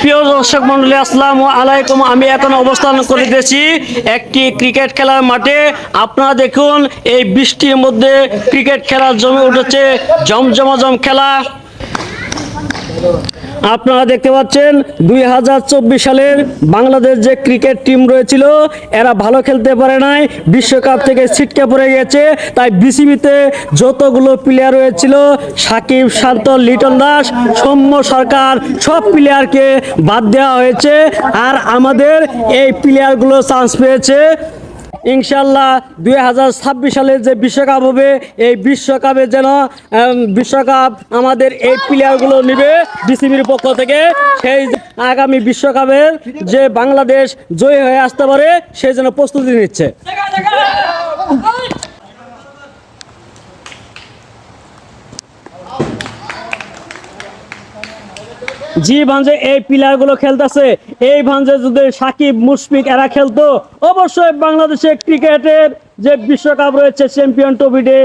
প্রিয় দর্শক মন্ডলী, আসসালামু আলাইকুম। আমি এখন অবস্থান করিতেছি একটি ক্রিকেট খেলার মাঠে। আপনারা দেখুন, এই বৃষ্টির মধ্যে ক্রিকেট খেলা জমে উঠেছে, জমজমাজম খেলা। আপনারা দেখতে পাচ্ছেন 2024 সালের বাংলাদেশ যে ক্রিকেট টিম রয়েছিল, এরা ভালো খেলতে পারে নাই, বিশ্বকাপ থেকে ছিটকে পড়ে গেছে। তাই বিসিবিতে যতগুলো প্লেয়ার রয়েছিল, সাকিব, শান্ত, লিটন দাস, সৌম্য সরকার, সব প্লেয়ারকে বাদ দেওয়া হয়েছে। আর আমাদের এই প্লেয়ারগুলো চান্স পেয়েছে। ইনশাল্লাহ 2026 সালের যে বিশ্বকাপ হবে, এই বিশ্বকাপে যেন বিশ্বকাপ আমাদের এই প্লেয়ারগুলো নেবে বিসিবির পক্ষ থেকে। সেই আগামী বিশ্বকাপের যে বাংলাদেশ জয়ী হয়ে আসতে পারে, সেই জন্য প্রস্তুতি নিচ্ছে। জি ভাঞ্জে, এই প্লেয়ারগুলো খেলতেছে। এই ভাঞ্জে যদি সাকিব, মুশফিক এরা খেলতো, অবশ্যই বাংলাদেশের ক্রিকেটের যে বিশ্বকাপ রয়েছে, চ্যাম্পিয়ন ট্রফিতে